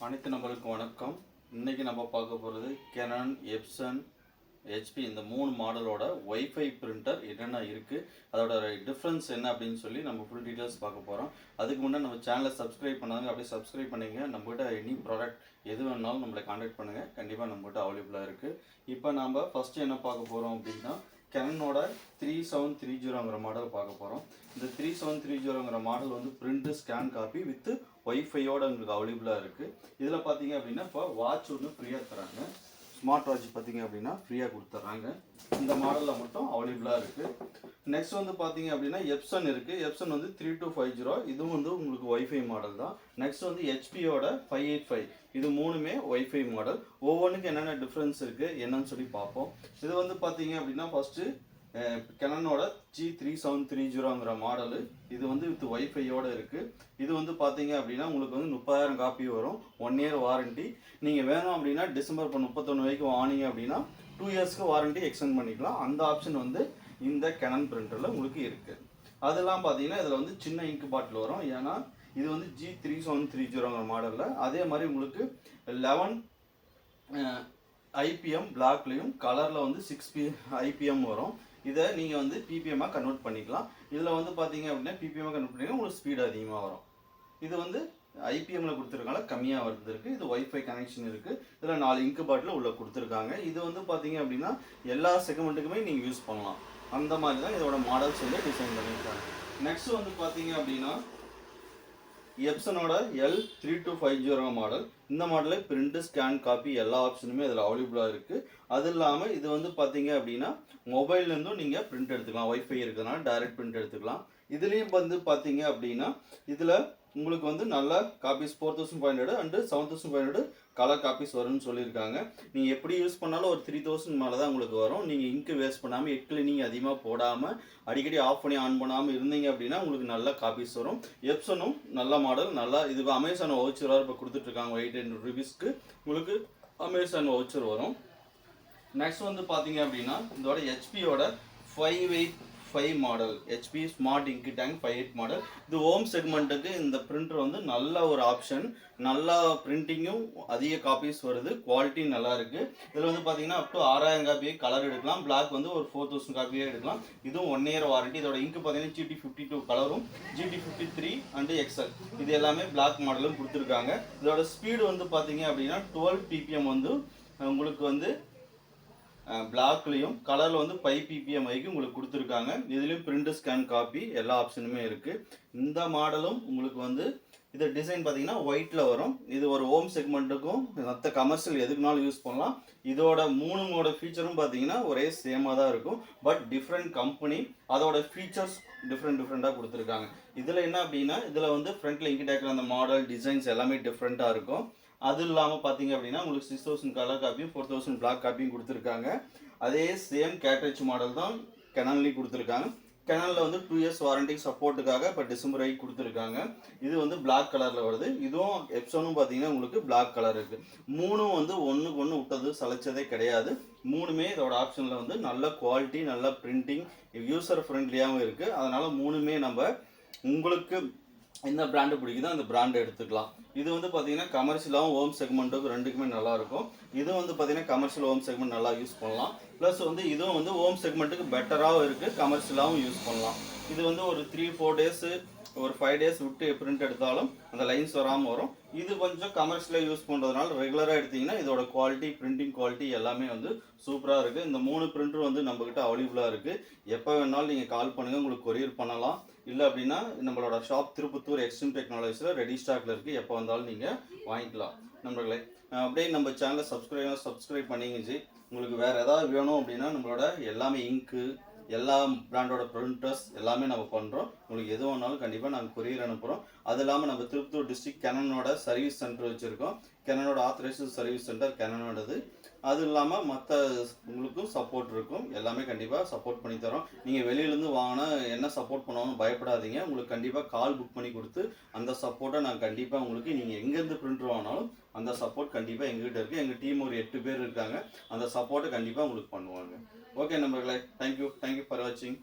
அனைத்து நபருக்கும் வணக்கம். இன்னைக்கு நம்ம பார்க்க போகிறது கேனான், எப்சன், ஹெச்பி இந்த 3 மாடலோட ஒய்ஃபை பிரிண்டர் என்னென்ன இருக்குது, அதோட டிஃப்ரென்ஸ் என்ன அப்படின்னு சொல்லி நம்ம ஃபுல் டீட்டெயில்ஸ் பார்க்க போகிறோம். அதுக்கு முன்னாடி நம்ம சேனலை சப்ஸ்கிரைப் பண்ணாங்க, அப்படியே சப்ஸ்கிரைப் பண்ணிங்க. நம்மகிட்ட எனி ப்ராடக்ட் எது வேணாலும் நம்மளை கான்டாக்ட் பண்ணுங்கள், கண்டிப்பாக நம்மகிட்ட அவைலபிளாக இருக்குது. இப்போ நம்ம ஃபஸ்ட்டு என்ன பார்க்க போகிறோம் அப்படின்னா கேனனோட 3730ங்கிற மாடல் பார்க்க போகிறோம். இந்த 3730ங்கிற மாடல் வந்து பிரிண்ட் ஸ்கேன் காப்பி வித் ஒய்ஃபையோட உங்களுக்கு அவைலபிளாக இருக்குது. இதில் பார்த்தீங்க அப்படின்னா இப்போ வாட்ச் ஒன்று ஃப்ரீயாக தராங்க. ஸ்மார்ட் வாட்ச் பார்த்தீங்க அப்படின்னா ஃப்ரீயாக கொடுத்துட்றாங்க. இந்த மாடலில் மட்டும் அவைலபிளாக இருக்குது. நெக்ஸ்ட் வந்து பார்த்தீங்க அப்படின்னா எப்சன் இருக்குது. எப்சன் வந்து 3250, இதுவும் வந்து உங்களுக்கு ஒய்ஃபை மாடல் தான். நெக்ஸ்ட் வந்து ஹெச்பியோட 585, இது மூணுமே ஒய்ஃபை மாடல். ஒவ்வொன்றுக்கும் என்னென்ன டிஃப்ரென்ஸ் இருக்குது என்னன்னு சொல்லி பார்ப்போம். இது வந்து பார்த்தீங்க அப்படின்னா ஃபஸ்ட்டு கேனனோட G3730ங்கிற மாடலு. இது வந்து வித் ஒய்ஃபையோடு இருக்குது. இது வந்து பார்த்தீங்க அப்படின்னா உங்களுக்கு வந்து 30,000 காப்பி வரும், 1 இயர் வாரண்ட்டி. நீங்கள் வேணும் அப்படின்னா டிசம்பர் 31 வரைக்கும் வாங்கினீங்க அப்படின்னா 2 இயர்ஸ்க்கு வாரண்ட்டி எக்ஸ்டெண்ட் பண்ணிக்கலாம். அந்த ஆப்ஷன் வந்து இந்த கேனன் பிரிண்டரில் உங்களுக்கு இருக்குது. அதெல்லாம் பார்த்தீங்கன்னா இதில் வந்து சின்ன இங்க் பாட்டில் வரும், ஏன்னா இது வந்து G3730ங்கிற மாடலில். அதே மாதிரி உங்களுக்கு 11 IPM பிளாக்லேயும் கலரில் வந்து 6 IPM வரும். இதை நீங்கள் வந்து பிபிஎம்மாக கன்வெர்ட் பண்ணிக்கலாம். இதில் வந்து பார்த்தீங்க அப்படின்னா பிபிஎம்மாக கன்வெர்ட் பண்ணிங்கன்னா உங்களுக்கு ஸ்பீடு அதிகமாக வரும். இது வந்து ஐபிஎம்மில் கொடுத்துருக்காங்க, கம்மியாக வருது இருக்குது. இது ஒய்ஃபை கனெக்ஷன் இருக்குது. இதில் 4 இங்க் பாட்டில் உள்ளே கொடுத்துருக்காங்க. இது வந்து பார்த்தீங்க அப்படின்னா எல்லா செக்மெண்ட்டுக்குமே நீங்கள் யூஸ் பண்ணலாம். அந்த மாதிரி தான் இதோட மாடல்ஸ் வந்து டிசைன் பண்ணியிருக்காங்க. நெக்ஸ்ட் வந்து பார்த்தீங்க அப்படின்னா எப்சனோட L3250 மாடல். இந்த மாடலில் பிரிண்ட் ஸ்கேன் காப்பி எல்லா ஆப்ஷனுமே இதில் அவைலபிளாக இருக்குது. அது இல்லாமல் இது வந்து பார்த்தீங்க அப்படின்னா மொபைல்லேருந்தும் நீங்கள் பிரிண்ட் எடுத்துக்கலாம். ஒய்ஃபை இருக்கிறதுனால டைரக்ட் பிரிண்ட் எடுத்துக்கலாம். இதுலேயும் வந்து பார்த்தீங்க அப்படின்னா இதில் உங்களுக்கு வந்து நல்ல காப்பீஸ் 4500 அண்டு 7500 கலர் காப்பீஸ் வரும்னு சொல்லியிருக்காங்க. நீங்கள் எப்படி யூஸ் பண்ணாலும் ஒரு 3000 மேலே தான் உங்களுக்கு வரும். நீங்கள் இங்கு வேஸ்ட் பண்ணாமல் கிளீனிங் அதிகமாக போடாமல் அடிக்கடி ஆஃப் பண்ணி ஆன் பண்ணாமல் இருந்தீங்க அப்படின்னா உங்களுக்கு நல்ல காப்பீஸ் வரும். எப்சனும் நல்ல மாடல், நல்லா. இதுக்கு அமேசான் வவுச்சராக இப்போ கொடுத்துட்ருக்காங்க. 800 ரூபீஸ்க்கு உங்களுக்கு அமேசான் வவுச்சர் வரும். நெக்ஸ்ட் வந்து பார்த்தீங்க அப்படின்னா இதோட ஹெச்பியோட 585 model, HP smart ink tank 58 model. இது ஹோம் செக்மெண்ட்டுக்கு இந்த பிரிண்டர் வந்து நல்ல ஒரு ஆப்ஷன். நல்லா பிரிண்டிங்கும் அதிக காப்பீஸ் வருது, குவாலிட்டி நல்லா இருக்குது. இதில் வந்து பார்த்தீங்கன்னா அப் டு 6000 காப்பியே கலர் எடுக்கலாம். பிளாக் வந்து ஒரு 4000 காப்பியே எடுக்கலாம். இதுவும் 1 இயர் வாரண்ட்டி. இதோட இங்க் பார்த்தீங்கன்னா GT52 கலரும் GT53 அண்டு XL இது எல்லாமே பிளாக் மாடலும் கொடுத்துருக்காங்க. இதோட ஸ்பீடு வந்து பார்த்தீங்க அப்படின்னா 12 ppm வந்து உங்களுக்கு வந்து பிளாக்லேயும் கலரில் வந்து 5 ppm வரைக்கும் உங்களுக்கு கொடுத்துருக்காங்க. இதுலேயும் பிரிண்ட் ஸ்கேன் காப்பி எல்லா ஆப்ஷனுமே இருக்குது. இந்த மாடலும் உங்களுக்கு வந்து இது டிசைன் பார்த்தீங்கன்னா ஒயிட்டில் வரும். இது ஒரு ஹோம் செக்மெண்ட்டுக்கும் மற்ற கமர்ஷியல் எதுக்குனாலும் யூஸ் பண்ணலாம். இதோட 3 ஃபீச்சரும் பார்த்தீங்கன்னா ஒரே சேமாக தான் இருக்கும், பட் டிஃப்ரெண்ட் கம்பெனி, அதோட ஃபீச்சர்ஸ் டிஃப்ரெண்ட்டாக கொடுத்துருக்காங்க. இதில் என்ன அப்படின்னா இதில் வந்து ஃப்ரண்ட்டில் இங்க் டேக்கில் அந்த மாடல் டிசைன்ஸ் எல்லாமே டிஃப்ரெண்ட்டாக இருக்கும். அது இல்லாமல் பார்த்தீங்க அப்படின்னா உங்களுக்கு 6000 கலர் காப்பியும் 4000 பிளாக் காப்பியும் கொடுத்துருக்காங்க. அதே சேம் கேட்ரேஜ் மாடல் தான் கேனன்லேயும் கொடுத்துருக்காங்க. கேனனில் வந்து 2 இயர்ஸ் வாரண்டி சப்போர்ட்டுக்காக இப்போ டிசம்பர் வரைக்கும் கொடுத்துருக்காங்க. இது வந்து பிளாக் கலரில் வருது. இதுவும் எப்சனும் பார்த்தீங்கன்னா உங்களுக்கு பிளாக் கலர் இருக்குது. 3 வந்து ஒன்றுக்கு ஒன்று விட்டது சளைச்சதே கிடையாது. 3மே இதோட ஆப்ஷனில் வந்து நல்ல குவாலிட்டி, நல்ல பிரிண்டிங், யூசர் ஃப்ரெண்ட்லியாகவும் இருக்குது. அதனால் 3மே நம்ம உங்களுக்கு எந்த பிராண்டு பிடிக்குதோ அந்த பிராண்டு எடுத்துக்கலாம். இது வந்து பார்த்தீங்கன்னா கமர்ஷியலாகவும் ஹோம் செக்மெண்ட்டுக்கு ரெண்டுக்குமே நல்லாயிருக்கும். இது வந்து பார்த்தீங்கன்னா கமர்ஷியல் ஹோம் செக்மெண்ட் நல்லா யூஸ் பண்ணலாம். ப்ளஸ் வந்து இதுவும் வந்து ஹோம் செக்மெண்ட்டுக்கு பெட்டராகவும் இருக்குது, கமர்ஷியலாகவும் யூஸ் பண்ணலாம். இது வந்து ஒரு 3-4 டேஸு ஒரு 5 டேஸ் விட்டு பிரிண்ட் எடுத்தாலும் அந்த லைன்ஸ் வராமல் வரும். இது கொஞ்சம் கமர்ஷியலாக யூஸ் பண்ணுறதுனால ரெகுலராக எடுத்திங்கன்னா இதோட குவாலிட்டி, பிரிண்டிங் குவாலிட்டி எல்லாமே வந்து சூப்பராக இருக்குது. இந்த 3 பிரிண்டர் வந்து நம்மக்கிட்ட அவைலபிளாக இருக்குது. எப்போ வேணாலும் நீங்கள் கால் பண்ணுங்கள், உங்களுக்கு கொரியர் பண்ணலாம். இல்லை அப்படின்னா நம்மளோட ஷாப் திருப்பத்தூர் எக்ஸ்ட்ரீம் டெக்னாலஜிஸில் ரெடி ஸ்டாக்கில் இருக்குது. எப்போ வந்தாலும் நீங்கள் வாங்கிக்கலாம். நண்பர்களே, அப்படியே நம்ம சேனலை சப்ஸ்கிரைப் பண்ணிங்க. உங்களுக்கு வேறு ஏதாவது வேணும் அப்படின்னா நம்மளோட எல்லாமே இங்கு எல்லா பிராண்டோட பிரிண்டர்ஸ் எல்லாமே நம்ம பண்ணுறோம். உங்களுக்கு எது வேணாலும் கண்டிப்பாக நாங்கள் கொரியர் அனுப்புகிறோம். அது இல்லாமல் நம்ம திருப்பத்தூர் டிஸ்ட்ரிக்ட் கேனனோட சர்வீஸ் சென்டர் வச்சுருக்கோம். கேனனோட ஆத்தரைஸ்டு சர்வீஸ் சென்டர் கேனனோடது. அது இல்லாமல் மற்ற உங்களுக்கும் சப்போர்ட் இருக்கும். எல்லாமே கண்டிப்பாக சப்போர்ட் பண்ணி தரோம். நீங்கள் வெளியிலேருந்து வாங்கினா என்ன சப்போர்ட் பண்ணுவாங்கன்னு பயப்படாதீங்க. உங்களுக்கு கண்டிப்பாக கால் புக் பண்ணி கொடுத்து அந்த சப்போர்ட்டை நான் கண்டிப்பாக உங்களுக்கு நீங்கள் எங்கேருந்து பிரிண்டர் வாங்கினாலும் அந்த சப்போர்ட் கண்டிப்பாக எங்ககிட்ட இருக்குது. எங்கள் டீம் ஒரு 8 பேர் இருக்காங்க. அந்த சப்போர்ட்டை கண்டிப்பாக உங்களுக்கு பண்ணுவாங்க. ஓகே நண்பர்களே, தேங்க்யூ ஃபார் வாட்சிங்.